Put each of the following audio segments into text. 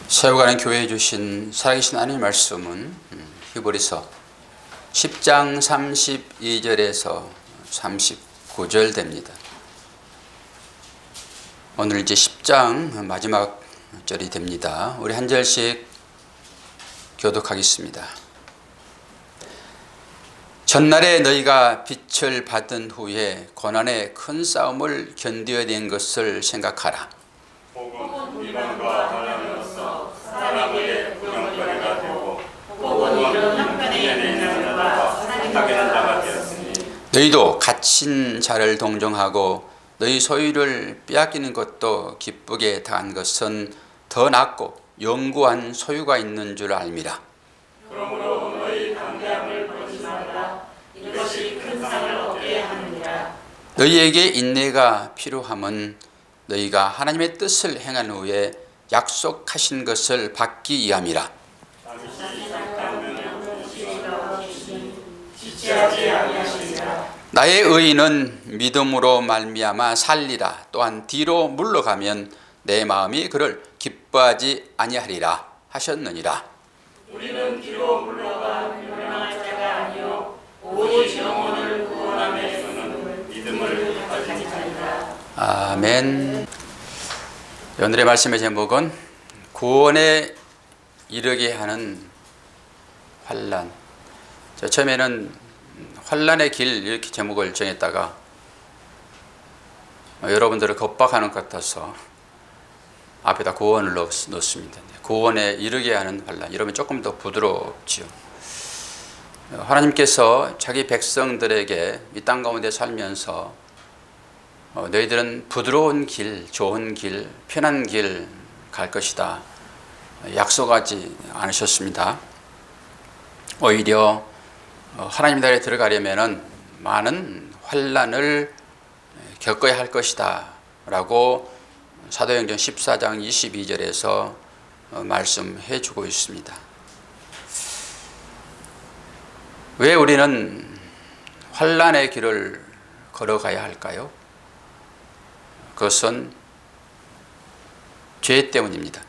세워가는 교회에 주신 살아계신 하나님의 말씀은 히브리서 10장 32절에서 39절 됩니다. 오늘 이제 10장 마지막 절이 됩니다. 우리 한 절씩 교독하겠습니다. 전날에 너희가 빛을 받은 후에 고난의 큰 싸움을 견뎌낸 것을 생각하라. 혹은 비방과 반란으로서 사람에게 부정거리가 되고 혹은 이런 형편에 있는 자들과 사랑하는 자가 되었으니 너희도 갇힌 자를 동정하고 너희 소유를 빼앗기는 것도 기쁘게 당한 것은 더 낫고 영구한 소유가 있는 줄 알미라. 그러므로 너희 담대함을 본심하라. 이것이 큰 상을 얻게 하느니라. 너희에게 인내가 필요함은 너희가 하나님의 뜻을 행한 후에 약속하신 것을 받기 위함이라. 지체하지 아니하시리라. 나의 의인은 믿음으로 말미암아 살리라. 또한 뒤로 물러가면 내 마음이 그를 기뻐하지 아니하리라 하셨느니라. 우리는 뒤로 물러가 멸망할 자가 아니요 오직 영혼을 구원함에서는 믿음을 가진 자니라. 아멘. 오늘의 말씀의 제목은 구원에 이르게 하는 환난. 처음에는 환난의 길 이렇게 제목을 정했다가 여러분들을 겁박하는 것 같아서 앞에다 구원을 넣습니다. 구원에 이르게 하는 환난. 이러면 조금 더 부드럽지요. 하나님께서 자기 백성들에게 이 땅 가운데 살면서 너희들은 부드러운 길, 좋은 길, 편한 길 갈 것이다 약속하지 않으셨습니다. 오히려 하나님 나라에 들어가려면 많은 환난을 겪어야 할 것이다 라고 사도행전 14장 22절에서 말씀해 주고 있습니다. 왜 우리는 환난의 길을 걸어가야 할까요? 그것은 죄 때문입니다.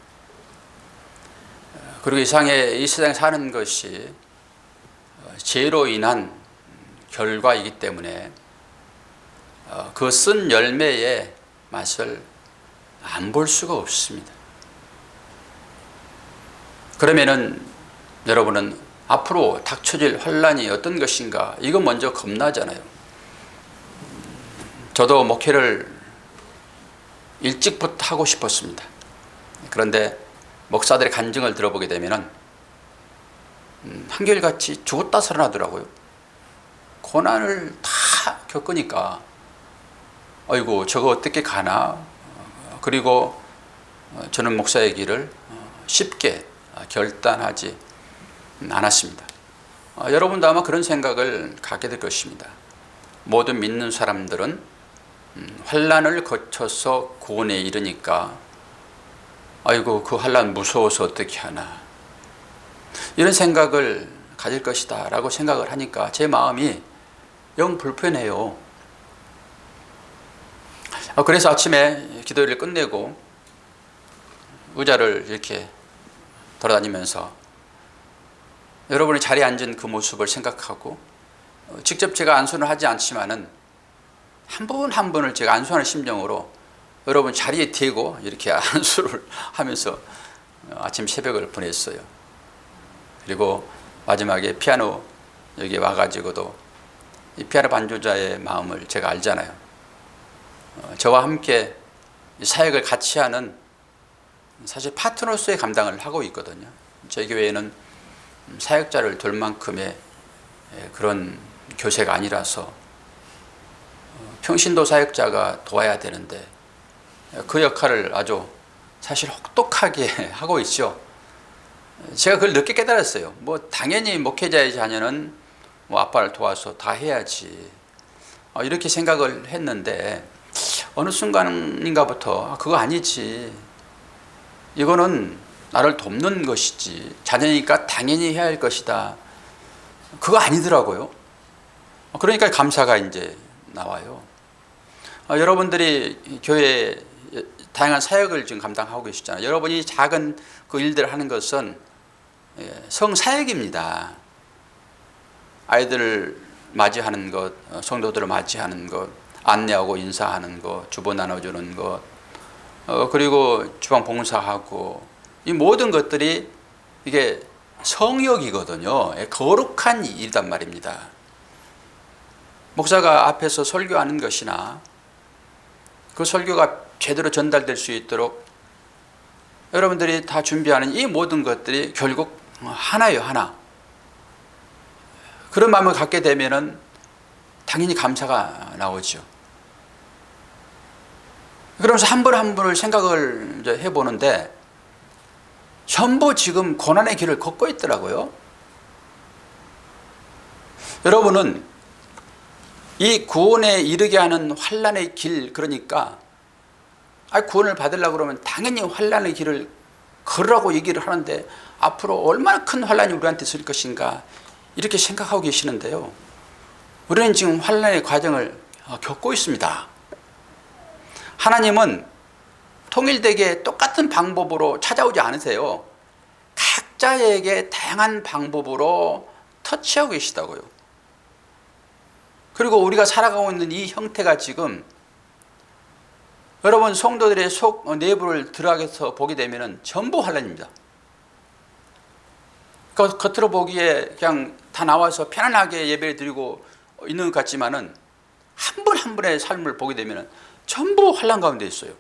그리고 이 세상에 사는 것이 죄로 인한 결과이기 때문에 그 쓴 열매의 맛을 안 볼 수가 없습니다. 그러면은 여러분은 앞으로 닥쳐질 환난이 어떤 것인가 이거 먼저 겁나잖아요. 저도 목회를 일찍부터 하고 싶었습니다. 그런데 목사들의 간증을 들어보게 되면은 한결같이 죽었다 살아나더라고요. 고난을 다 겪으니까 아이고 저거 어떻게 가나. 그리고 저는 목사의 길을 쉽게 결단하지 않았습니다. 여러분도 아마 그런 생각을 갖게 될 것입니다. 모든 믿는 사람들은 환난을 거쳐서 구원에 이르니까 아이고 그 환난 무서워서 어떻게 하나 이런 생각을 가질 것이다 라고 생각을 하니까 제 마음이 영 불편해요. 그래서 아침에 기도를 끝내고 의자를 이렇게 돌아다니면서 여러분이 자리에 앉은 그 모습을 생각하고 직접 제가 안수를 하지 않지만은 한 분 한 분을 제가 안수하는 심정으로 여러분 자리에 대고 이렇게 안수를 하면서 아침 새벽을 보냈어요. 그리고 마지막에 피아노 여기 와가지고도 이 피아노 반주자의 마음을 제가 알잖아요. 저와 함께 사역을 같이 하는 사실 파트너로서의 감당을 하고 있거든요. 저희 교회에는 사역자를 둘 만큼의 그런 교세가 아니라서 평신도 사역자가 도와야 되는데 그 역할을 아주 사실 혹독하게 하고 있죠. 제가 그걸 늦게 깨달았어요. 당연히 목회자의 자녀는 아빠를 도와서 다 해야지 이렇게 생각을 했는데 어느 순간인가부터 그거 아니지. 이거는 나를 돕는 것이지. 자녀니까 당연히 해야 할 것이다. 그거 아니더라고요. 그러니까 감사가 이제 나와요. 여러분들이 교회에 다양한 사역을 지금 감당하고 계시잖아요. 여러분이 작은 그 일들을 하는 것은 성사역입니다. 아이들을 맞이하는 것, 성도들을 맞이하는 것, 안내하고 인사하는 것, 주보 나눠주는 것, 그리고 주방 봉사하고, 이 모든 것들이 이게 성역이거든요. 거룩한 일이란 말입니다. 목사가 앞에서 설교하는 것이나 그 설교가 제대로 전달될 수 있도록 여러분들이 다 준비하는 이 모든 것들이 결국 하나예요, 하나. 그런 마음을 갖게 되면은 당연히 감사가 나오죠. 그러면서 한 분 한 분을 생각을 이제 해보는데 전부 지금 고난의 길을 걷고 있더라고요. 여러분은 이 구원에 이르게 하는 환난의 길, 그러니까 구원을 받으려고 그러면 당연히 환난의 길을 걸으라고 얘기를 하는데 앞으로 얼마나 큰 환난이 우리한테 있을 것인가 이렇게 생각하고 계시는데요. 우리는 지금 환난의 과정을 겪고 있습니다. 하나님은 통일되게 똑같은 방법으로 찾아오지 않으세요. 각자에게 다양한 방법으로 터치하고 계시다고요. 그리고 우리가 살아가고 있는 이 형태가 지금 여러분 성도들의 속 내부를 들어가서 보게 되면 전부 환난입니다. 겉으로 보기에 그냥 다 나와서 편안하게 예배를 드리고 있는 것 같지만은 한 분 한 분의 삶을 보게 되면 전부 환난 가운데 있어요.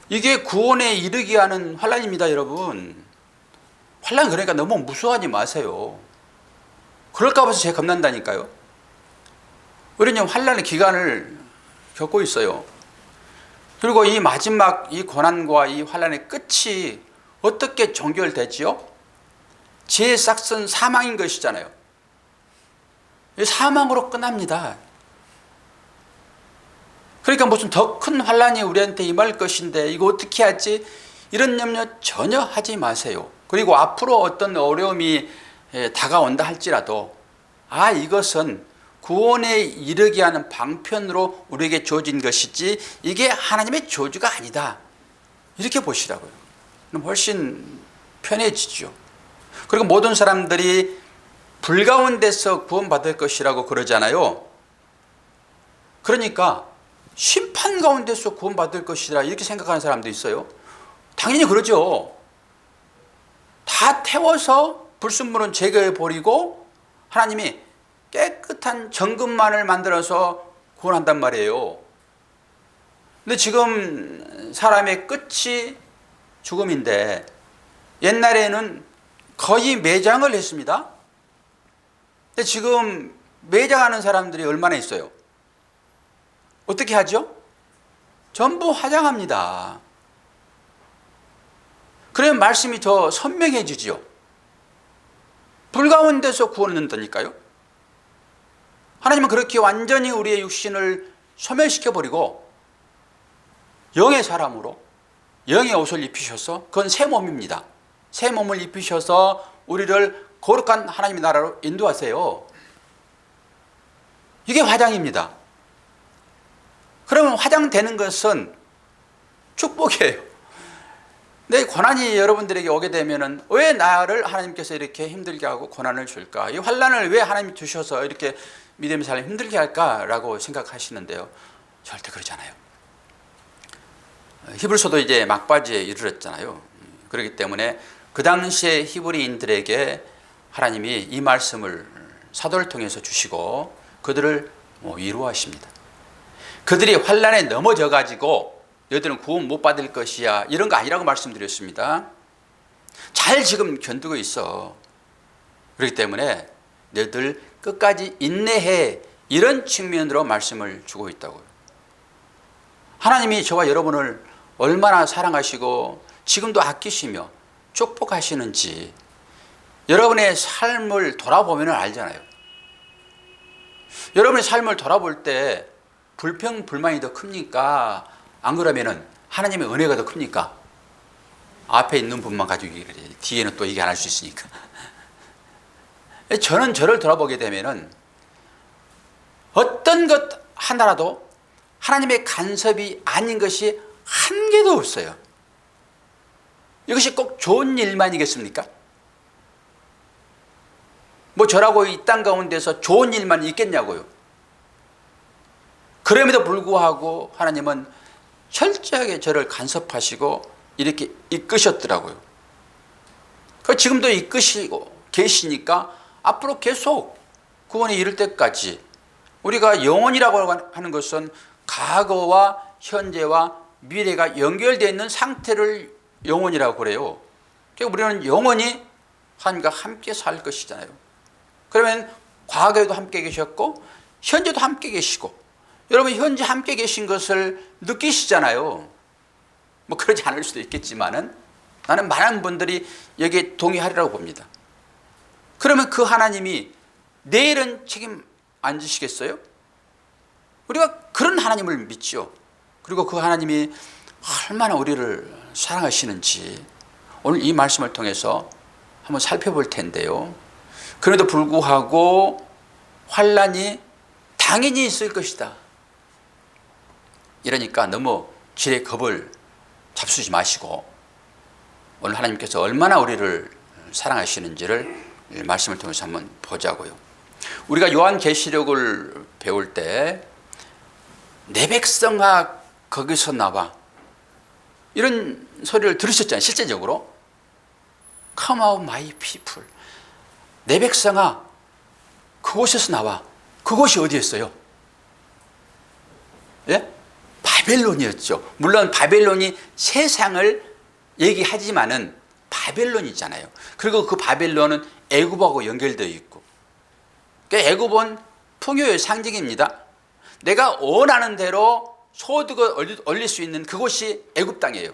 이게 구원에 이르게 하는 환난입니다, 여러분. 환난 그러니까 너무 무서워하지 마세요. 그럴까 봐서 제가 겁난다니까요. 우리는 환난의 기간을 겪고 있어요. 그리고 이 마지막 이 고난과 이 환난의 끝이 어떻게 종결되지요? 죄의 싹은 사망인 것이잖아요. 사망으로 끝납니다. 그러니까 무슨 더 큰 환난이 우리한테 임할 것인데 이거 어떻게 하지? 이런 염려 전혀 하지 마세요. 그리고 앞으로 어떤 어려움이 다가온다 할지라도 이것은 구원에 이르게 하는 방편으로 우리에게 주어진 것이지 이게 하나님의 저주가 아니다. 이렇게 보시라고요. 그럼 훨씬 편해지죠. 그리고 모든 사람들이 불 가운데서 구원받을 것이라고 그러잖아요. 그러니까 심판 가운데서 구원받을 것이라 이렇게 생각하는 사람도 있어요. 당연히 그러죠. 다 태워서 불순물은 제거해 버리고 하나님이 깨끗한 정금만을 만들어서 구원한단 말이에요. 근데 지금 사람의 끝이 죽음인데 옛날에는 거의 매장을 했습니다. 근데 지금 매장하는 사람들이 얼마나 있어요? 어떻게 하죠? 전부 화장합니다. 그러면 말씀이 더 선명해지죠. 불 가운데서 구원한다니까요. 하나님은 그렇게 완전히 우리의 육신을 소멸시켜버리고 영의 사람으로 영의 옷을 입히셔서 그건 새 몸입니다. 새 몸을 입히셔서 우리를 거룩한 하나님의 나라로 인도하세요. 이게 화장입니다. 그러면 화장되는 것은 축복이에요. 내 고난이 여러분들에게 오게 되면은 왜 나를 하나님께서 이렇게 힘들게 하고 고난을 줄까? 이 환난을 왜 하나님이 주셔서 이렇게 믿음의 삶을 힘들게 할까라고 생각하시는데요. 절대 그러지 않아요. 히브리서도 이제 막바지에 이르렀잖아요. 그렇기 때문에 그 당시에 히브리인들에게 하나님이 이 말씀을 사도를 통해서 주시고 그들을 위로하십니다. 그들이 환난에 넘어져 가지고 너희들은 구원 못 받을 것이야 이런 거 아니라고 말씀드렸습니다. 잘 지금 견디고 있어. 그렇기 때문에 너희들 끝까지 인내해 이런 측면으로 말씀을 주고 있다고요. 하나님이 저와 여러분을 얼마나 사랑하시고 지금도 아끼시며 축복하시는지 여러분의 삶을 돌아보면 알잖아요. 여러분의 삶을 돌아볼 때 불평불만이 더 큽니까? 안 그러면은 하나님의 은혜가 더 큽니까? 앞에 있는 분만 가지고 얘기를 해야지. 뒤에는 또 얘기 안 할 수 있으니까. 저는 저를 돌아보게 되면은 어떤 것 하나라도 하나님의 간섭이 아닌 것이 한 개도 없어요. 이것이 꼭 좋은 일만이겠습니까? 뭐 저라고 이 땅 가운데서 좋은 일만 있겠냐고요. 그럼에도 불구하고 하나님은 철저하게 저를 간섭하시고 이렇게 이끄셨더라고요. 지금도 이끄시고 계시니까 앞으로 계속 구원에 이를 때까지, 우리가 영혼이라고 하는 것은 과거와 현재와 미래가 연결되어 있는 상태를 영혼이라고 그래요. 그러니까 우리는 영원히 하나님과 함께 살 것이잖아요. 그러면 과거에도 함께 계셨고 현재도 함께 계시고, 여러분 현재 함께 계신 것을 느끼시잖아요. 뭐 그러지 않을 수도 있겠지만은 나는 많은 분들이 여기에 동의하리라고 봅니다. 그러면 그 하나님이 내일은 책임 안 지시겠어요? 우리가 그런 하나님을 믿죠. 그리고 그 하나님이 얼마나 우리를 사랑하시는지 오늘 이 말씀을 통해서 한번 살펴볼 텐데요. 그래도 불구하고 환난이 당연히 있을 것이다. 이러니까 너무 지레 겁을 잡수지 마시고 오늘 하나님께서 얼마나 우리를 사랑하시는지를 말씀을 통해서 한번 보자고요. 우리가 요한계시록을 배울 때 내 백성아 거기서 나와, 이런 소리를 들으셨잖아요. 실제적으로 Come out my people, 내 백성아 그곳에서 나와. 그곳이 어디였어요? 예? 바벨론이었죠. 물론 바벨론이 세상을 얘기하지만은 바벨론이잖아요. 그리고 그 바벨론은 애굽하고 연결되어 있고, 그러니까 애굽은 풍요의 상징입니다. 내가 원하는 대로 소득을 올릴 수 있는 그곳이 애굽 땅이에요.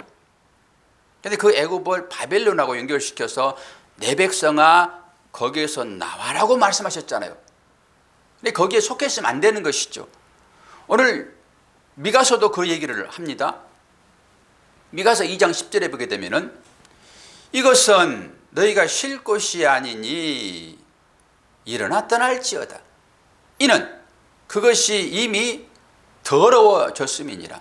그런데 그 애굽을 바벨론하고 연결시켜서 내 백성아 거기에서 나와라고 말씀하셨잖아요. 근데 거기에 속했으면 안 되는 것이죠. 오늘 미가서도 그 얘기를 합니다. 미가서 2장 10절에 보게 되면은 이것은 너희가 쉴 곳이 아니니 일어나 떠날지어다. 이는 그것이 이미 더러워졌음이니라.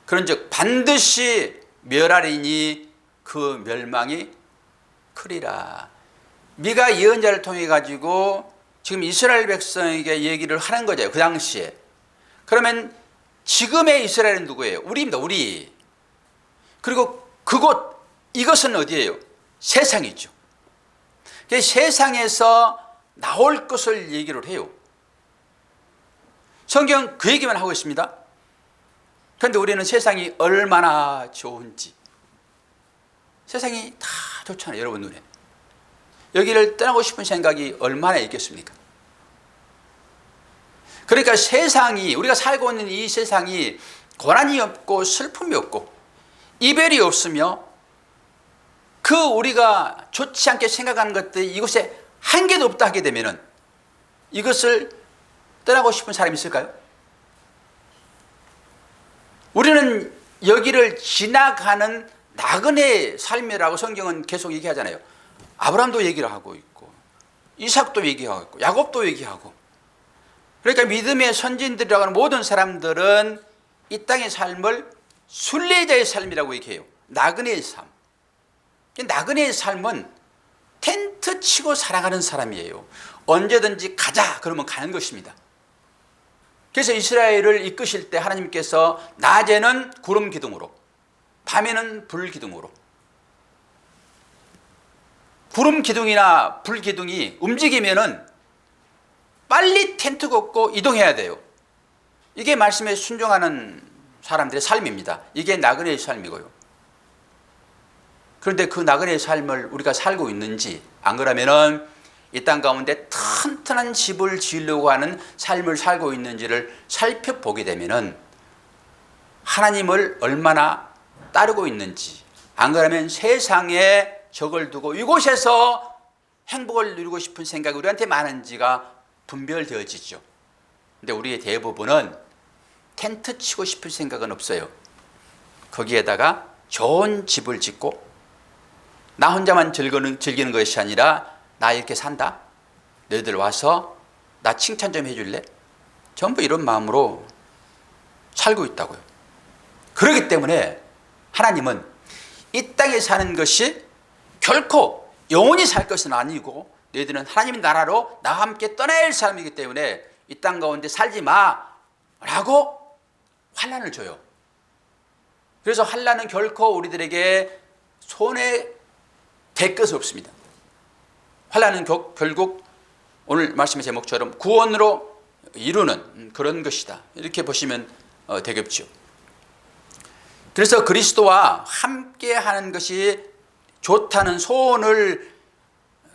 그런즉 반드시 멸하리니 그 멸망이 크리라. 미가 예언자를 통해 가지고 지금 이스라엘 백성에게 얘기를 하는 거죠. 그 당시에. 그러면 지금의 이스라엘은 누구예요? 우리입니다. 우리. 그리고 그곳, 이것은 어디예요? 세상이죠. 세상에서 나올 것을 얘기를 해요. 성경 그 얘기만 하고 있습니다. 그런데 우리는 세상이 얼마나 좋은지, 세상이 다 좋잖아요. 여러분 눈에. 여기를 떠나고 싶은 생각이 얼마나 있겠습니까? 그러니까 세상이, 우리가 살고 있는 이 세상이 고난이 없고 슬픔이 없고 이별이 없으며 그 우리가 좋지 않게 생각하는 것들이 이곳에 한 개도 없다 하게 되면은 이것을 떠나고 싶은 사람이 있을까요? 우리는 여기를 지나가는 나그네의 삶이라고 성경은 계속 얘기하잖아요. 아브라함도 얘기를 하고 있고 이삭도 얘기하고 있고 야곱도 얘기하고, 그러니까 믿음의 선진들이라고 하는 모든 사람들은 이 땅의 삶을 순례자의 삶이라고 얘기해요. 나그네의 삶. 나그네의 삶은 텐트 치고 살아가는 사람이에요. 언제든지 가자 그러면 가는 것입니다. 그래서 이스라엘을 이끄실 때 하나님께서 낮에는 구름 기둥으로, 밤에는 불 기둥으로, 구름 기둥이나 불 기둥이 움직이면은 빨리 텐트 걷고 이동해야 돼요. 이게 말씀에 순종하는 사람들의 삶입니다. 이게 나그네의 삶이고요. 그런데 그 나그네의 삶을 우리가 살고 있는지, 안 그러면은 이 땅 가운데 튼튼한 집을 지으려고 하는 삶을 살고 있는지를 살펴보게 되면은 하나님을 얼마나 따르고 있는지, 안 그러면 세상에 적을 두고 이곳에서 행복을 누리고 싶은 생각이 우리한테 많은지가 분별되어지죠. 근데 우리의 대부분은 텐트 치고 싶을 생각은 없어요. 거기에다가 좋은 집을 짓고 나 혼자만 즐기는 것이 아니라 나 이렇게 산다, 너희들 와서 나 칭찬 좀 해줄래? 전부 이런 마음으로 살고 있다고요. 그렇기 때문에 하나님은 이 땅에 사는 것이 결코 영원히 살 것은 아니고 너희들은 하나님의 나라로 나와 함께 떠나야 할 사람이기 때문에 이 땅 가운데 살지 마라고 환난을 줘요. 그래서 환난은 결코 우리들에게 손에 댈 것이 없습니다. 환난은 결국 오늘 말씀의 제목처럼 구원으로 이루는 그런 것이다. 이렇게 보시면 되겠죠. 그래서 그리스도와 함께 하는 것이 좋다는 소원을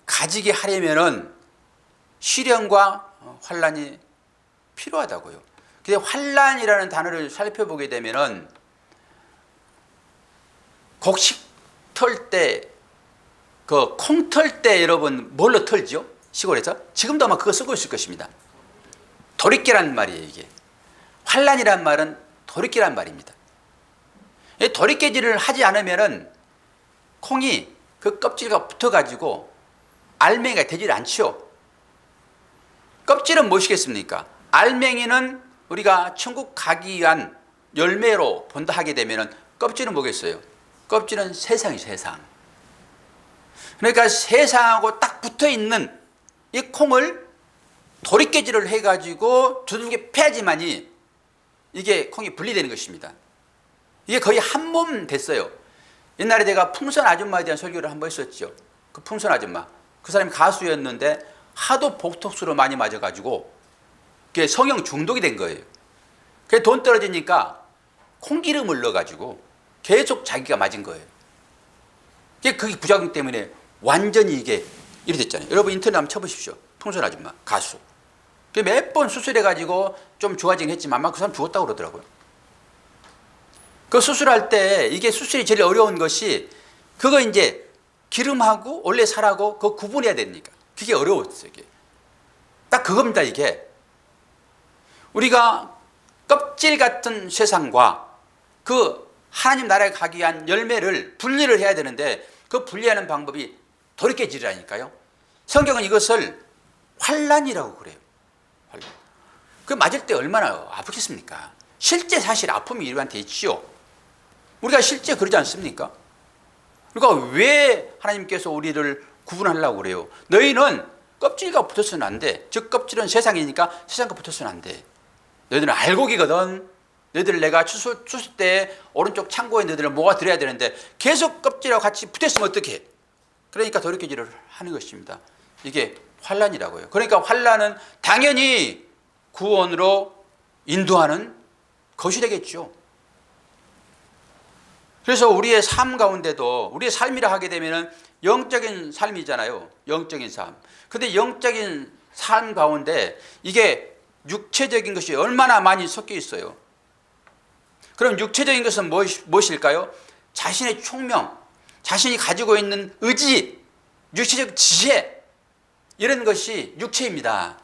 가지게 하려면은 시련과 환난이 필요하다고요. 근데 환난이라는 단어를 살펴보게 되면은 곡식 털 때, 그 콩 털 때 여러분 뭘로 털죠? 시골에서? 지금도 아마 그거 쓰고 있을 것입니다. 도리깨란 말이에요, 이게. 환난이란 말은 도리깨란 말입니다. 도리깨질을 하지 않으면은 콩이 그 껍질과 붙어가지고 알맹이가 되질 않죠. 껍질은 무엇이겠습니까? 알맹이는 우리가 천국 가기 위한 열매로 본다 하게 되면은 껍질은 뭐겠어요? 껍질은 세상이 세상. 그러니까 세상하고 딱 붙어 있는 이 콩을 도리깨질을 해가지고 두들겨 패야지만이 이게 콩이 분리되는 것입니다. 이게 거의 한 몸 됐어요. 옛날에 제가 풍선 아줌마에 대한 설교를 한번 했었죠. 그 풍선 아줌마. 그 사람이 가수였는데 하도 복톡스로 많이 맞아가지고 그게 성형 중독이 된 거예요. 그래서 돈 떨어지니까 콩기름을 넣어가지고 계속 자기가 맞은 거예요. 그게 부작용 때문에 완전히 이게 이래 됐잖아요. 여러분 인터넷 한번 쳐보십시오. 풍선 아줌마 가수. 몇 번 수술해가지고 좀 좋아지긴 했지만 아마 그 사람 죽었다고 그러더라고요. 그 수술할 때 이게 수술이 제일 어려운 것이 그거 이제 기름하고 원래 살하고 그거 구분해야 되니까 그게 어려웠어요. 이게. 딱 그겁니다. 이게 우리가 껍질 같은 세상과 그 하나님 나라에 가기 위한 열매를 분리를 해야 되는데 그 분리하는 방법이 도리깨질이라니까요. 성경은 이것을 환난이라고 그래요. 환난. 그 맞을 때 얼마나 아프겠습니까? 실제 사실 아픔이 우리한테 있지요. 우리가 실제 그러지 않습니까? 그러니까 왜 하나님께서 우리를 구분하려고 그래요? 너희는 껍질과 붙어서는 안 돼. 즉 껍질은 세상이니까 세상과 붙어서는 안 돼. 너희들은 알곡이거든. 너희들 내가 추수 때 오른쪽 창고에 너희들은 뭐가 들어야 되는데 계속 껍질하고 같이 붙어있으면 어떡해? 그러니까 도리깨질을 하는 것입니다. 이게 환난이라고요. 그러니까 환난은 당연히 구원으로 인도하는 것이 되겠죠. 그래서 우리의 삶 가운데도 우리의 삶이라 하게 되면 영적인 삶이잖아요. 영적인 삶. 근데 영적인 삶 가운데 이게 육체적인 것이 얼마나 많이 섞여 있어요. 그럼 육체적인 것은 무엇일까요? 자신의 총명, 자신이 가지고 있는 의지, 육체적 지혜, 이런 것이 육체입니다.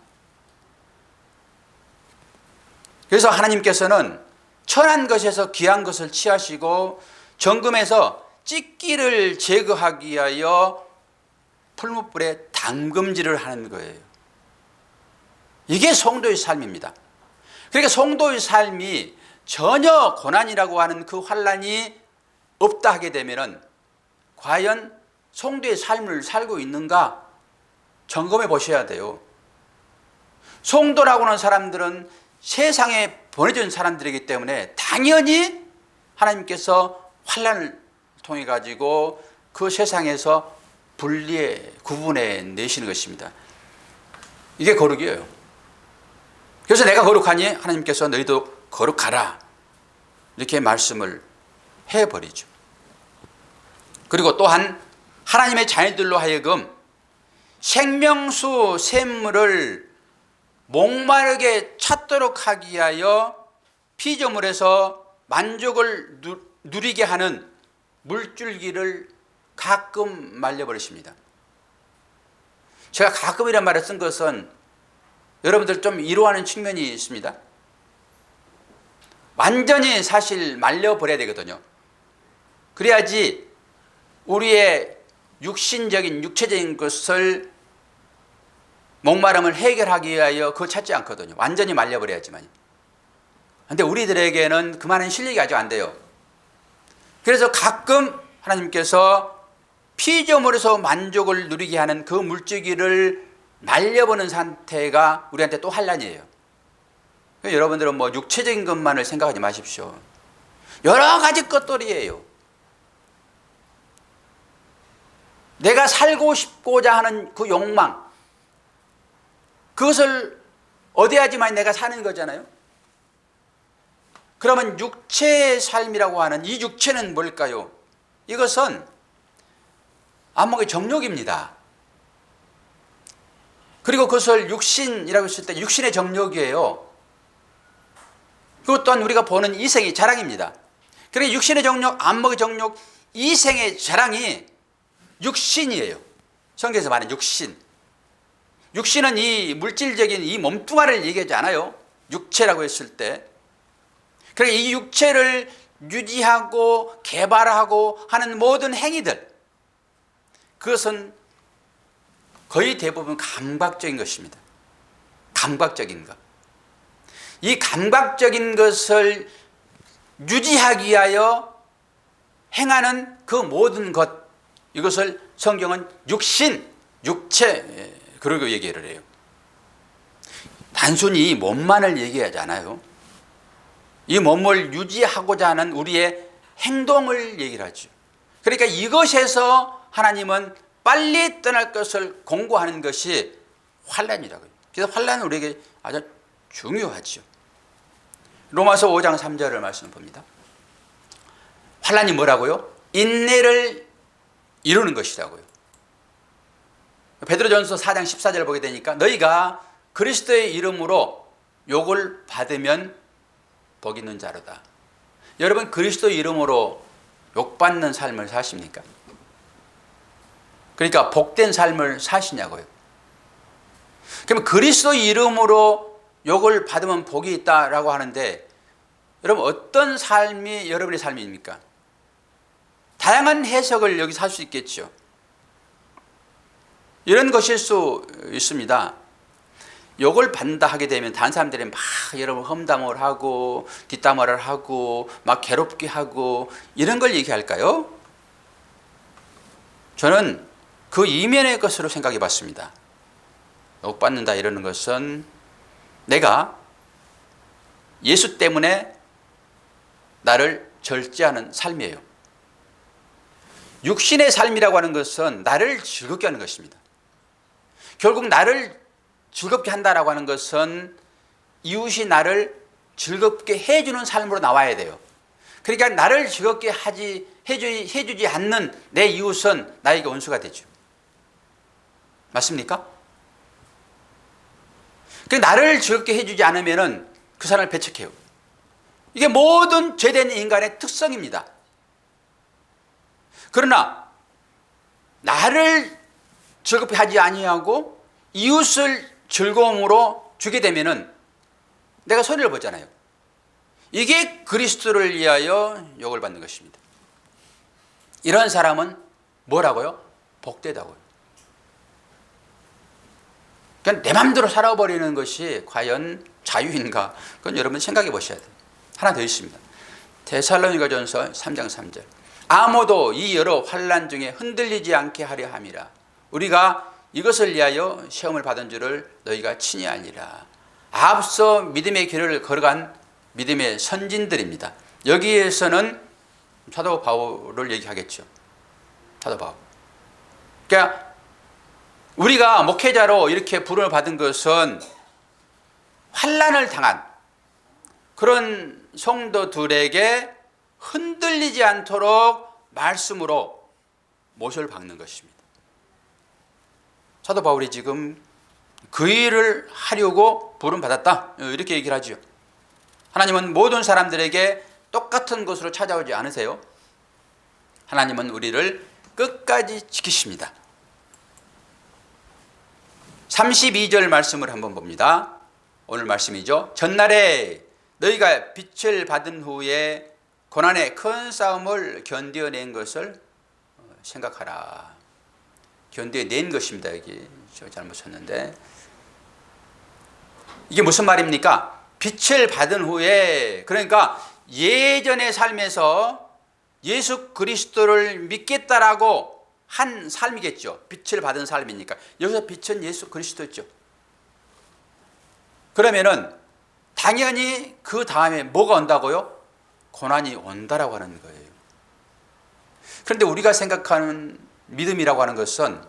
그래서 하나님께서는 천한 것에서 귀한 것을 취하시고 정금에서 찢기를 제거하기 위하여 풀무불에 담금질을 하는 거예요. 이게 성도의 삶입니다. 그러니까 성도의 삶이 전혀 고난이라고 하는 그 환난이 없다 하게 되면 과연 성도의 삶을 살고 있는가 점검해 보셔야 돼요. 성도라고 하는 사람들은 세상에 보내준 사람들이기 때문에 당연히 하나님께서 환난을 통해 가지고 그 세상에서 구분해 내시는 것입니다. 이게 거룩이에요. 그래서 내가 거룩하니 하나님께서 너희도 거룩하라 이렇게 말씀을 해버리죠. 그리고 또한 하나님의 자녀들로 하여금 생명수 샘물을 목마르게 찾도록 하기 위하여 피조물에서 만족을 누리게 하는 물줄기를 가끔 말려버리십니다. 제가 가끔이란 말을 쓴 것은 여러분들 좀 이루하는 측면이 있습니다. 완전히 사실 말려버려야 되거든요. 그래야지 우리의 육신적인 육체적인 것을 목마름을 해결하기 위하여 그거 찾지 않거든요. 완전히 말려버려야지만. 근데 우리들에게는 그만한 실력이 아직 안 돼요. 그래서 가끔 하나님께서 피조물에서 만족을 누리게 하는 그 물질기를 날려보는 상태가 우리한테 또 환난이에요. 여러분들은 뭐 육체적인 것만을 생각하지 마십시오. 여러 가지 것들이에요. 내가 살고 싶고자 하는 그 욕망, 그것을 얻어야지만 내가 사는 거잖아요. 그러면 육체의 삶이라고 하는 이 육체는 뭘까요? 이것은 안목의 정욕입니다. 그리고 그것을 육신이라고 했을 때 육신의 정욕이에요. 그것 또한 우리가 보는 이생의 자랑입니다. 그러니까 육신의 정욕, 안목의 정욕, 이생의 자랑이 육신이에요. 성경에서 말하는 육신. 육신은 이 물질적인 이 몸뚱아리를 얘기하지 않아요. 육체라고 했을 때. 그러니까 이 육체를 유지하고 개발하고 하는 모든 행위들, 그것은 거의 대부분 감각적인 것입니다. 감각적인 것. 이 감각적인 것을 유지하기 위하여 행하는 그 모든 것, 이것을 성경은 육신, 육체, 그러고 얘기를 해요. 단순히 몸만을 얘기하지 않아요. 이 몸을 유지하고자 하는 우리의 행동을 얘기를 하죠. 그러니까 이것에서 하나님은 빨리 떠날 것을 공고하는 것이 환난이라고요. 그래서 환난은 우리에게 아주 중요하죠. 로마서 5장 3절을 말씀 봅니다. 환난이 뭐라고요? 인내를 이루는 것이라고요. 베드로전서 4장 14절을 보게 되니까 너희가 그리스도의 이름으로 욕을 받으면 복 있는 자로다. 여러분, 그리스도 이름으로 욕받는 삶을 사십니까? 그러니까 복된 삶을 사시냐고요. 그러면 그리스도 이름으로 욕을 받으면 복이 있다라고 하는데, 여러분 어떤 삶이 여러분의 삶입니까? 다양한 해석을 여기서 할 수 있겠죠. 이런 것일 수 있습니다. 욕을 받는다 하게 되면 다른 사람들이 막 여러분 험담을 하고 뒷담화를 하고 막 괴롭게 하고 이런 걸 얘기할까요? 저는 그 이면의 것으로 생각해 봤습니다. 욕 받는다 이러는 것은 내가 예수 때문에 나를 절제하는 삶이에요. 육신의 삶이라고 하는 것은 나를 즐겁게 하는 것입니다. 결국 나를 즐겁게 한다라고 하는 것은 이웃이 나를 즐겁게 해주는 삶으로 나와야 돼요. 그러니까 나를 즐겁게 해주지 않는 내 이웃은 나에게 원수가 되죠. 맞습니까? 나를 즐겁게 해주지 않으면 그 사람을 배척해요. 이게 모든 죄된 인간의 특성입니다. 그러나 나를 즐겁게 하지 아니하고 이웃을 즐거움으로 주게 되면은 내가 손해를 보잖아요. 이게 그리스도를 위하여 욕을 받는 것입니다. 이런 사람은 뭐라고요? 복되다고요. 그냥 내 마음대로 살아버리는 것이 과연 자유인가? 그건 여러분 생각해 보셔야 돼요. 하나 더 있습니다. 데살로니가전서 3장 3절. 아무도 이 여러 환난 중에 흔들리지 않게 하려 함이라. 우리가 이것을 위하여 시험을 받은 줄을 너희가 친히 알리라. 앞서 믿음의 길을 걸어간 믿음의 선진들입니다. 여기에서는 사도 바울을 얘기하겠죠. 사도 바울. 그러니까 우리가 목회자로 이렇게 부름을 받은 것은 환난을 당한 그런 성도들에게 흔들리지 않도록 말씀으로 못을 박는 것입니다. 사도 바울이 지금 그 일을 하려고 부름받았다 이렇게 얘기를 하죠. 하나님은 모든 사람들에게 똑같은 것으로 찾아오지 않으세요. 하나님은 우리를 끝까지 지키십니다. 32절 말씀을 한번 봅니다. 오늘 말씀이죠. 전날에 너희가 빛을 받은 후에 고난의 큰 싸움을 견뎌낸 것을 생각하라. 견뎌낸 것입니다. 여기 저 잘못 썼는데 이게 무슨 말입니까? 빛을 받은 후에, 그러니까 예전의 삶에서 예수 그리스도를 믿겠다라고 한 삶이겠죠. 빛을 받은 삶이니까. 여기서 빛은 예수 그리스도였죠. 그러면은 당연히 그 다음에 뭐가 온다고요? 고난이 온다라고 하는 거예요. 그런데 우리가 생각하는 믿음이라고 하는 것은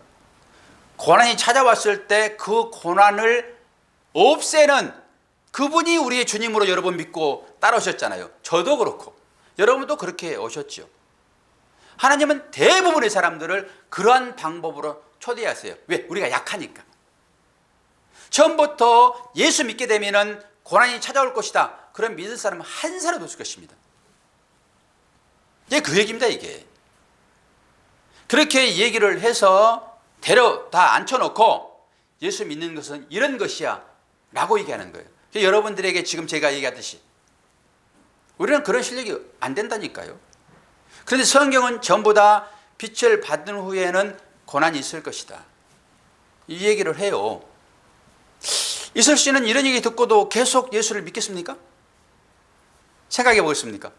고난이 찾아왔을 때 그 고난을 없애는 그분이 우리의 주님으로 여러분 믿고 따라오셨잖아요. 저도 그렇고 여러분도 그렇게 오셨죠. 하나님은 대부분의 사람들을 그러한 방법으로 초대하세요. 왜? 우리가 약하니까. 처음부터 예수 믿게 되면은 고난이 찾아올 것이다. 그런 믿을 사람은 한 사람도 없을 것입니다. 이게 그 얘기입니다, 이게. 그렇게 얘기를 해서 데려다 앉혀놓고 예수 믿는 것은 이런 것이야 라고 얘기하는 거예요. 여러분들에게 지금 제가 얘기하듯이 우리는 그런 실력이 안 된다니까요. 그런데 성경은 전부 다 빛을 받은 후에는 고난이 있을 것이다, 이 얘기를 해요. 이슬 씨는 이런 얘기 듣고도 계속 예수를 믿겠습니까? 생각해 보겠습니까?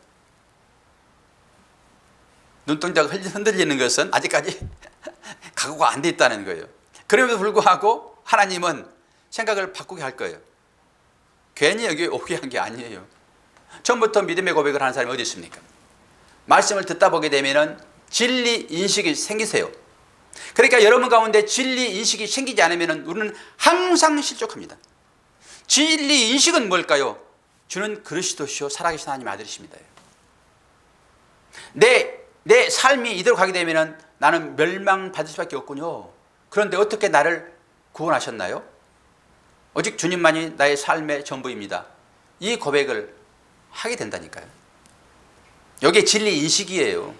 눈동자가 흔들리는 것은 아직까지 각오가 안 돼 있다는 거예요. 그럼에도 불구하고 하나님은 생각을 바꾸게 할 거예요. 괜히 여기 오게 한 게 아니에요. 처음부터 믿음의 고백을 하는 사람이 어디 있습니까? 말씀을 듣다 보게 되면 진리 인식이 생기세요. 그러니까 여러분 가운데 진리 인식이 생기지 않으면 우리는 항상 실족합니다. 진리 인식은 뭘까요? 주는 그리스도시요 살아계신 하나님 아들이십니다. 내 삶이 이대로 가게 되면 나는 멸망받을 수밖에 없군요. 그런데 어떻게 나를 구원하셨나요? 오직 주님만이 나의 삶의 전부입니다. 이 고백을 하게 된다니까요. 이게 진리 인식이에요.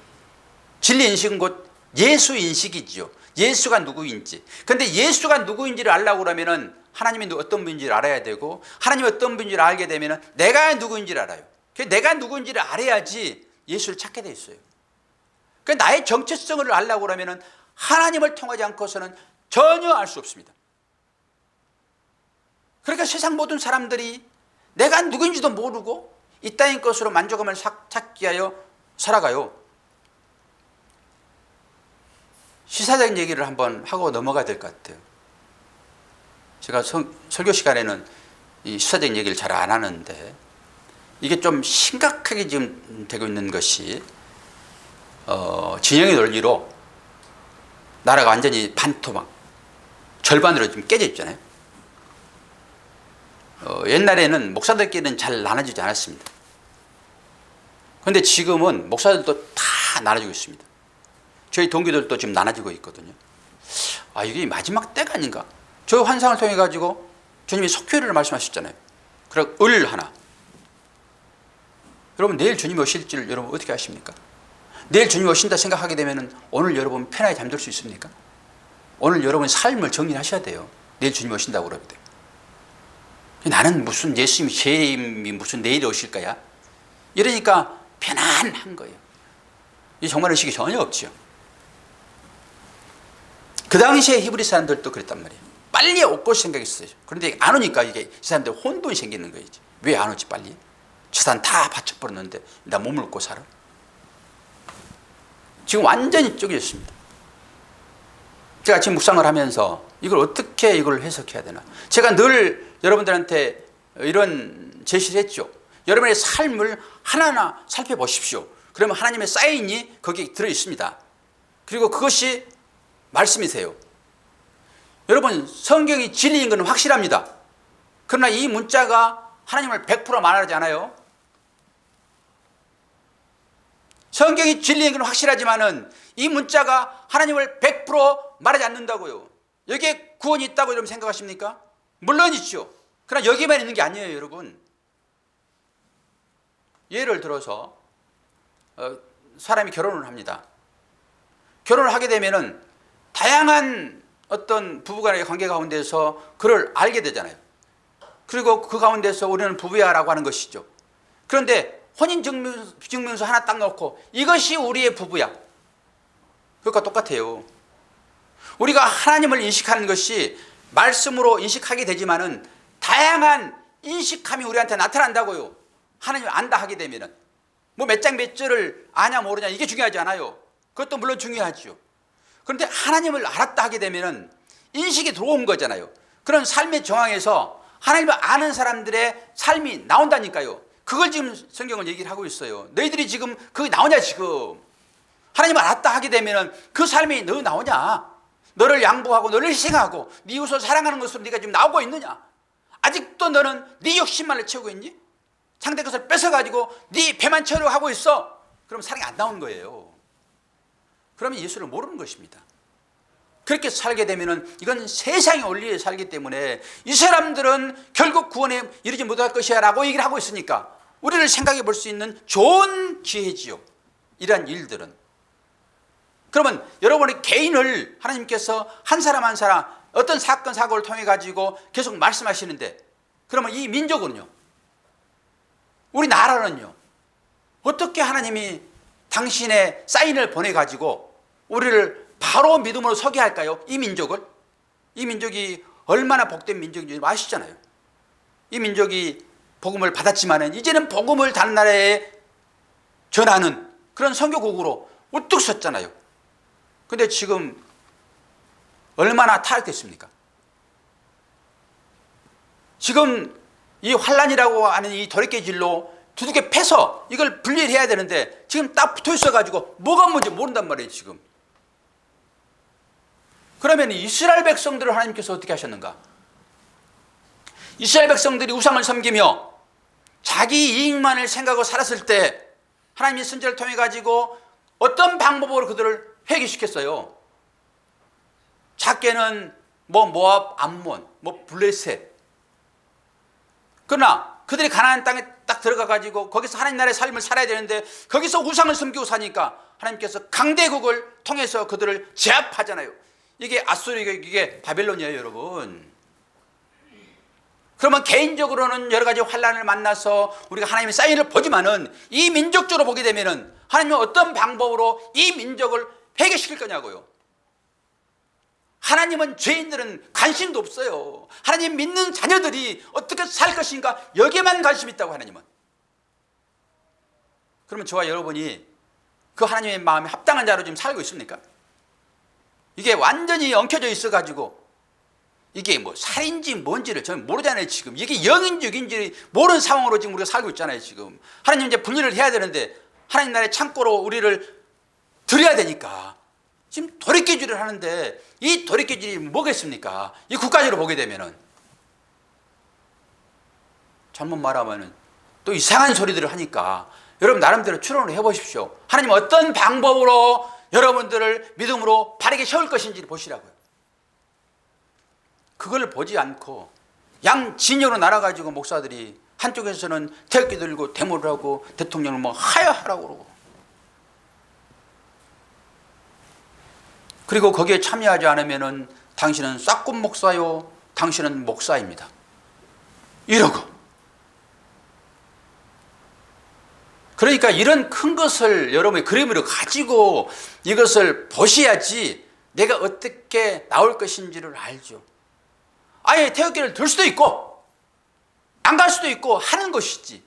진리 인식은 곧 예수 인식이죠. 예수가 누구인지. 그런데 예수가 누구인지를 알려고 그러면 하나님이 어떤 분인지를 알아야 되고, 하나님이 어떤 분인지를 알게 되면 내가 누구인지를 알아요. 내가 누구인지를 알아야지 예수를 찾게 돼 있어요. 나의 정체성을 알려고 그러면 하나님을 통하지 않고서는 전혀 알 수 없습니다. 그러니까 세상 모든 사람들이 내가 누구인지도 모르고 이 땅의 것으로 만족감을 찾기 위하여 살아가요. 시사적인 얘기를 한번 하고 넘어가야 될 것 같아요. 제가 설교 시간에는 이 시사적인 얘기를 잘 안 하는데 이게 좀 심각하게 지금 되고 있는 것이 진영의 논리로 나라가 완전히 반토막, 절반으로 지금 깨져 있잖아요. 옛날에는 목사들끼리는 잘 나눠지지 않았습니다. 그런데 지금은 목사들도 다 나눠지고 있습니다. 저희 동기들도 지금 나눠지고 있거든요. 이게 마지막 때가 아닌가? 저 환상을 통해 가지고 주님이 속죄를 말씀하셨잖아요. 그리고 을 하나. 여러분 내일 주님이 오실지를 여러분 어떻게 아십니까? 내일 주님이 오신다 생각하게 되면 오늘 여러분 편하게 잠들 수 있습니까? 오늘 여러분 삶을 정리하셔야 돼요. 내일 주님이 오신다고 그러게 돼요. 나는 무슨 예수님이 무슨 내일 오실 거야? 이러니까 편안한 거예요. 이 정말 의식이 전혀 없죠. 그 당시에 히브리 사람들도 그랬단 말이에요. 빨리 올 것 생각했어요. 그런데 안 오니까 이게 이 사람들 혼돈이 생기는 거예요. 왜 안 오지 빨리? 재산 다 바쳐버렸는데 나 몸을 얻고 살아. 지금 완전히 쪼개졌습니다. 제가 지금 묵상을 하면서 이걸 어떻게 이걸 해석해야 되나. 제가 늘 여러분들한테 이런 제시를 했죠. 여러분의 삶을 하나하나 살펴보십시오. 그러면 하나님의 사인이 거기에 들어있습니다. 그리고 그것이 말씀이세요. 여러분 성경이 진리인 것은 확실합니다. 그러나 이 문자가 하나님을 100% 말하지 않아요. 성경이 진리인 건 확실하지만은 이 문자가 하나님을 100% 말하지 않는다고요. 여기에 구원이 있다고 여러분 생각하십니까? 물론 있죠. 그러나 여기만 있는 게 아니에요, 여러분. 예를 들어서 사람이 결혼을 합니다. 결혼을 하게 되면은 다양한 어떤 부부간의 관계 가운데서 그를 알게 되잖아요. 그리고 그 가운데서 우리는 부부야라고 하는 것이죠. 그런데 혼인증명서 하나 딱 넣고 이것이 우리의 부부야. 그것과 똑같아요. 우리가 하나님을 인식하는 것이 말씀으로 인식하게 되지만은 다양한 인식함이 우리한테 나타난다고요. 하나님을 안다 하게 되면은. 뭐 몇 장 몇 절을 아냐 모르냐 이게 중요하지 않아요. 그것도 물론 중요하죠. 그런데 하나님을 알았다 하게 되면은 인식이 들어온 거잖아요. 그런 삶의 정황에서 하나님을 아는 사람들의 삶이 나온다니까요. 그걸 지금 성경은 얘기를 하고 있어요. 너희들이 지금 그게 나오냐 지금. 하나님을 알았다 하게 되면은 그 삶이 너 나오냐. 너를 양보하고 너를 희생하고 네 이웃을 사랑하는 것으로 네가 지금 나오고 있느냐. 아직도 너는 네 욕심만을 채우고 있니? 상대 것을 뺏어가지고 네 배만 채우려고 하고 있어. 그럼 사랑이 안 나오는 거예요. 그러면 예수를 모르는 것입니다. 그렇게 살게 되면은 이건 세상의 원리에 살기 때문에 이 사람들은 결국 구원에 이르지 못할 것이야 라고 얘기를 하고 있으니까 우리를 생각해 볼 수 있는 좋은 기회지요. 이러한 일들은. 그러면 여러분의 개인을 하나님께서 한 사람 한 사람 어떤 사건 사고를 통해 가지고 계속 말씀하시는데 그러면 이 민족은요. 우리 나라는요. 어떻게 하나님이 당신의 사인을 보내 가지고 우리를 바로 믿음으로 서게 할까요? 이 민족을. 이 민족이 얼마나 복된 민족인지 아시잖아요. 이 민족이 복음을 받았지만 이제는 복음을 다른 나라에 전하는 그런 선교국으로 우뚝 섰잖아요. 근데 지금 얼마나 타락됐습니까? 지금 이 환란이라고 하는 이 도리깨질로 두둑에 패서 이걸 분리를 해야 되는데 지금 딱 붙어 있어가지고 뭐가 뭔지 모른단 말이에요 지금. 그러면 이스라엘 백성들을 하나님께서 어떻게 하셨는가? 이스라엘 백성들이 우상을 섬기며 자기 이익만을 생각하고 살았을 때 하나님이 선지자를 통해 가지고 어떤 방법으로 그들을 회개시켰어요? 작게는 뭐 모압, 암몬, 뭐 블레셋. 그러나 그들이 가나안 땅에 딱 들어가 가지고 거기서 하나님 나라의 삶을 살아야 되는데 거기서 우상을 섬기고 사니까 하나님께서 강대국을 통해서 그들을 제압하잖아요. 이게 아수르, 이게 바벨론이에요, 여러분. 그러면 개인적으로는 여러 가지 환란을 만나서 우리가 하나님의 사인을 보지만은 이 민족적으로 보게 되면은 하나님은 어떤 방법으로 이 민족을 회개시킬 거냐고요. 하나님은 죄인들은 관심도 없어요. 하나님 믿는 자녀들이 어떻게 살 것인가 여기에만 관심 있다고 하나님은. 그러면 저와 여러분이 그 하나님의 마음에 합당한 자로 지금 살고 있습니까? 이게 완전히 엉켜져 있어가지고 이게 뭐 살인지 뭔지를 저는 모르잖아요 지금. 이게 영인지 육인지 모르는 상황으로 지금 우리가 살고 있잖아요 지금. 하나님 이제 분리를 해야 되는데 하나님 나라의 창고로 우리를 드려야 되니까 지금 도리깨질을 하는데 이 도리깨질이 뭐겠습니까? 이 국가적으로 보게 되면은 잘못 말하면은 또 이상한 소리들을 하니까 여러분 나름대로 추론을 해보십시오. 하나님 어떤 방법으로 여러분들을 믿음으로 바르게 세울 것인지를 보시라고요. 그걸 보지 않고 양 진영으로 날아가지고 목사들이 한쪽에서는 태극기 들고 데모를 하고 대통령을 뭐 하야하라고 그러고 그리고 거기에 참여하지 않으면은 당신은 싹군 목사요, 당신은 목사입니다. 이러고. 그러니까 이런 큰 것을 여러분의 그림으로 가지고 이것을 보셔야지 내가 어떻게 나올 것인지를 알죠. 아예 태극기를 들 수도 있고 안 갈 수도 있고 하는 것이지.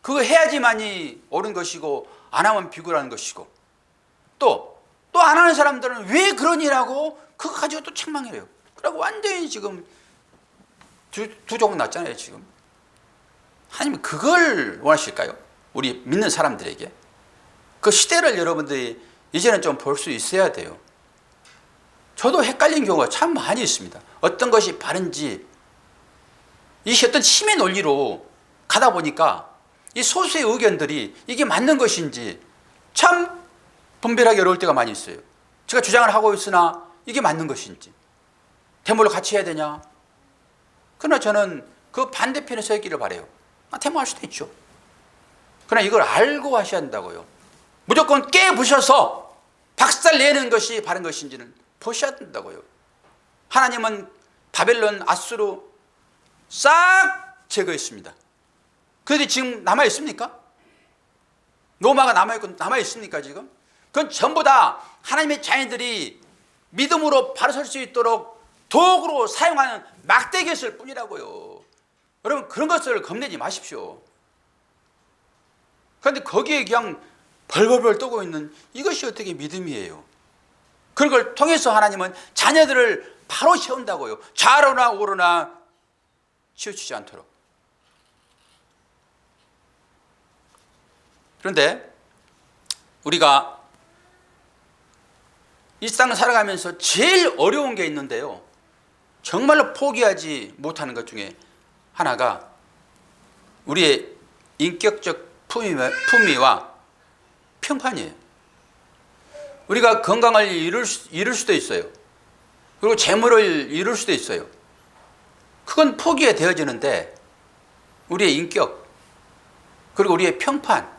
그거 해야지만이 옳은 것이고 안 하면 비굴한 것이고 또 안 하는 사람들은 왜 그러니라고 그거 가지고 또 책망해요. 그러고 완전히 지금 두 조각 났잖아요 지금. 하나님은 그걸 원하실까요? 우리 믿는 사람들에게. 그 시대를 여러분들이 이제는 좀 볼 수 있어야 돼요. 저도 헷갈린 경우가 참 많이 있습니다. 어떤 것이 바른지 이 어떤 힘의 논리로 가다 보니까 이 소수의 의견들이 이게 맞는 것인지 참 분별하기 어려울 때가 많이 있어요. 제가 주장을 하고 있으나 이게 맞는 것인지 데모를 같이 해야 되냐. 그러나 저는 그 반대편에 서 있기를 바라요. 데모할 수도 있죠. 그러나 이걸 알고 하셔야 한다고요. 무조건 깨부셔서 박살 내는 것이 바른 것인지는 보셔야 된다고요. 하나님은 바벨론, 아수르 싹 제거했습니다. 그들이 지금 남아있습니까? 로마가 남아있습니까 지금? 그건 전부 다 하나님의 자녀들이 믿음으로 바로 설 수 있도록 도구로 사용하는 막대기였을 뿐이라고요. 여러분 그런 것을 겁내지 마십시오. 그런데 거기에 그냥 벌벌벌 떠고 있는 이것이 어떻게 믿음이에요? 그런 걸 통해서 하나님은 자녀들을 바로 세운다고요. 좌로나 우로나 치우치지 않도록. 그런데 우리가 일상을 살아가면서 제일 어려운 게 있는데요, 정말로 포기하지 못하는 것 중에 하나가 우리의 인격적 품위와 평판이에요. 우리가 건강을 잃을 수도 있어요. 그리고 재물을 잃을 수도 있어요. 그건 포기가 되어지는데 우리의 인격 그리고 우리의 평판,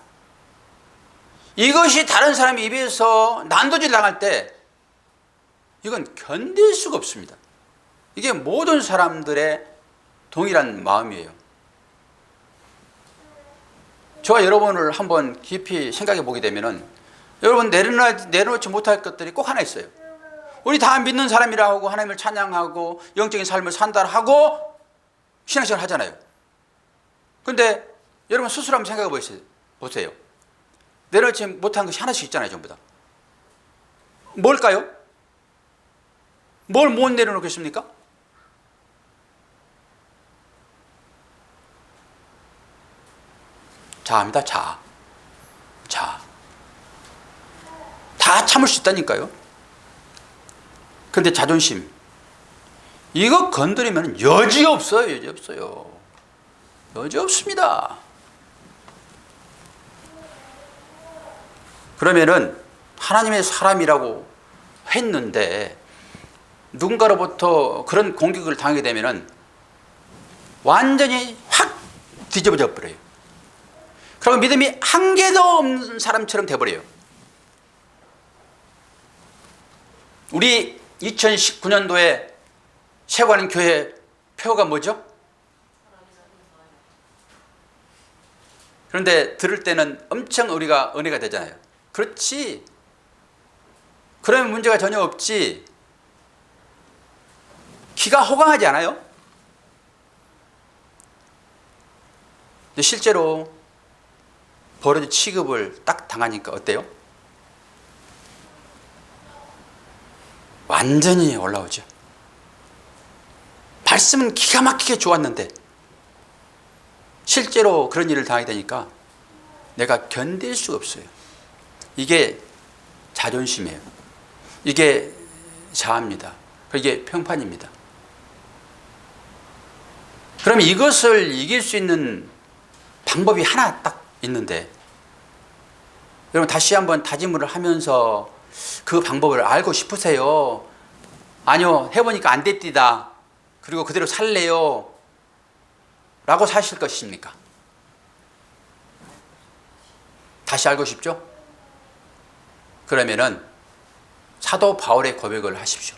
이것이 다른 사람 입에서 난도질 당할 때 이건 견딜 수가 없습니다. 이게 모든 사람들의 동일한 마음이에요. 저와 여러분을 한번 깊이 생각해 보게 되면은 여러분 내려놓지 못할 것들이 꼭 하나 있어요. 우리 다 믿는 사람이라 하고 하나님을 찬양하고 영적인 삶을 산다 하고 신앙생활 하잖아요. 그런데 여러분 스스로 한번 생각해 보세요. 내려놓지 못한 것이 하나씩 있잖아요. 전부 다. 뭘까요? 뭘 못 내려놓겠습니까? 자입니다. 자. 다 참을 수 있다니까요. 그런데 자존심, 이거 건드리면 여지 없어요. 여지 없습니다. 그러면은 하나님의 사람이라고 했는데 누군가로부터 그런 공격을 당하게 되면은 완전히 확 뒤집어져 버려요. 그리고 믿음이 한 개도 없는 사람처럼 돼버려요. 우리 2019년도에 세관인 교회 표가 뭐죠? 그런데 들을 때는 엄청 우리가 은혜가 되잖아요. 그렇지. 그러면 문제가 전혀 없지. 귀가 호강하지 않아요? 근데 실제로 버러지 취급을 딱 당하니까 어때요? 완전히 올라오죠. 말씀은 기가 막히게 좋았는데 실제로 그런 일을 당하게 되니까 내가 견딜 수가 없어요. 이게 자존심이에요. 이게 자아입니다. 이게 평판입니다. 그럼 이것을 이길 수 있는 방법이 하나 딱 있는데, 여러분 다시 한번 다짐을 하면서 그 방법을 알고 싶으세요? 아니요, 해보니까 안 됐디다, 그리고 그대로 살래요 라고 사실 것입니까? 다시 알고 싶죠? 그러면은 사도 바울의 고백을 하십시오.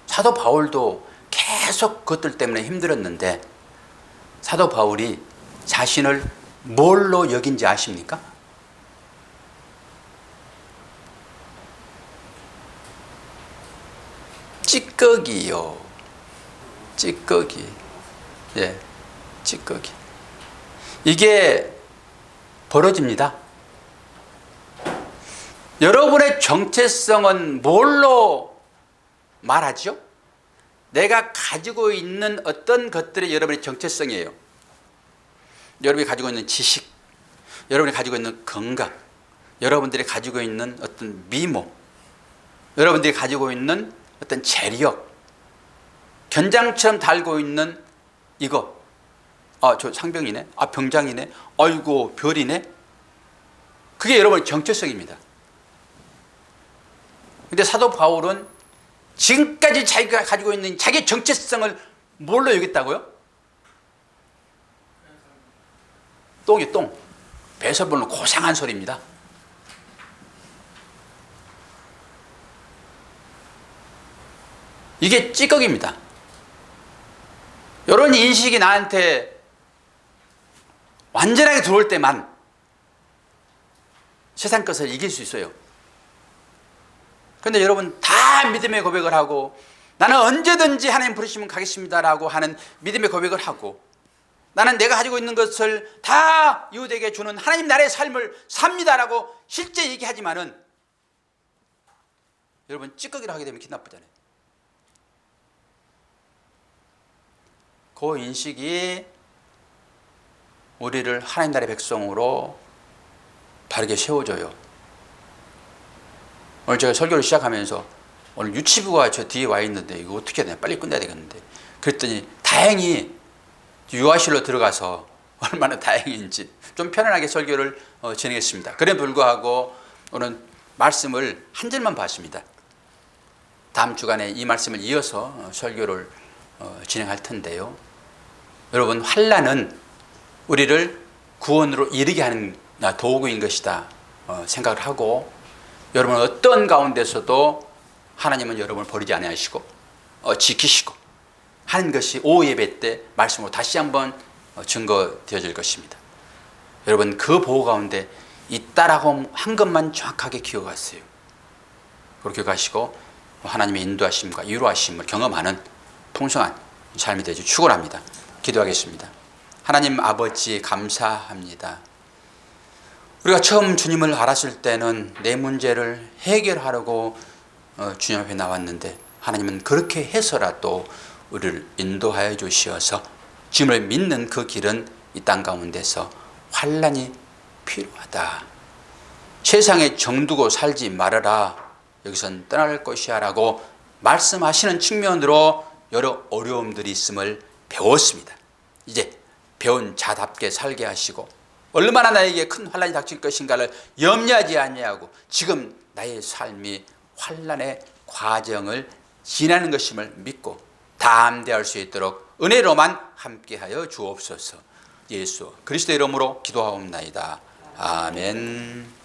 사도 바울도 계속 그것들 때문에 힘들었는데 사도 바울이 자신을 뭘로 여긴지 아십니까? 찌꺼기요. 찌꺼기. 예, 찌꺼기. 이게 벌어집니다. 여러분의 정체성은 뭘로 말하죠? 내가 가지고 있는 어떤 것들이 여러분의 정체성이에요. 여러분이 가지고 있는 지식, 여러분이 가지고 있는 건강, 여러분들이 가지고 있는 어떤 미모, 여러분들이 가지고 있는 어떤 재력, 견장처럼 달고 있는 이거, 저 상병이네, 병장이네, 아이고 별이네. 그게 여러분의 정체성입니다. 근데 사도 바울은 지금까지 자기가 가지고 있는 자기의 정체성을 뭘로 여겼다고요? 똥이 똥. 배에서 보는 고상한 소리입니다. 이게 찌꺼기입니다. 이런 인식이 나한테 완전하게 들어올 때만 세상 것을 이길 수 있어요. 그런데 여러분 다 믿음의 고백을 하고 나는 언제든지 하나님 부르시면 가겠습니다라고 하는 믿음의 고백을 하고 나는 내가 가지고 있는 것을 다 이웃에게 주는 하나님 나라의 삶을 삽니다라고 실제 얘기하지만은 여러분 찌꺼기를 하게 되면 기분 나쁘잖아요. 그 인식이 우리를 하나님 나라의 백성으로 바르게 세워줘요. 오늘 제가 설교를 시작하면서 오늘 유치부가 저 뒤에 와 있는데 이거 어떻게 해야 되나, 빨리 끝내야 되겠는데, 그랬더니 다행히 유아실로 들어가서 얼마나 다행인지 좀 편안하게 설교를 진행했습니다. 그래 불구하고 오늘 말씀을 한 절만 봤습니다. 다음 주간에 이 말씀을 이어서 설교를 진행할 텐데요. 여러분, 환난은 우리를 구원으로 이르게 하는 도구인 것이다 생각을 하고, 여러분 어떤 가운데서도 하나님은 여러분을 버리지 않으시고 지키시고 하는 것이 오후 예배 때 말씀으로 다시 한번 증거되어질 것입니다. 여러분 그 보호 가운데 있다라고 한 것만 정확하게 기억하세요. 그렇게 기억하시고 하나님의 인도하심과 위로하심을 경험하는 풍성한 삶이 되지 축원합니다. 기도하겠습니다. 하나님 아버지 감사합니다. 우리가 처음 주님을 알았을 때는 내 문제를 해결하려고 주님 앞에 나왔는데, 하나님은 그렇게 해서라도 우리를 인도하여 주시어서 주님을 믿는 그 길은 이 땅 가운데서 환난이 필요하다. 세상에 정두고 살지 말아라. 여기선 떠날 것이야 라고 말씀하시는 측면으로 여러 어려움들이 있음을 배웠습니다. 이제 배운 자답게 살게 하시고 얼마나 나에게 큰 환난이 닥칠 것인가를 염려하지 아니하고 지금 나의 삶이 환난의 과정을 지나는 것임을 믿고 담대할 수 있도록 은혜로만 함께하여 주옵소서. 예수 그리스도의 이름으로 기도하옵나이다. 아멘.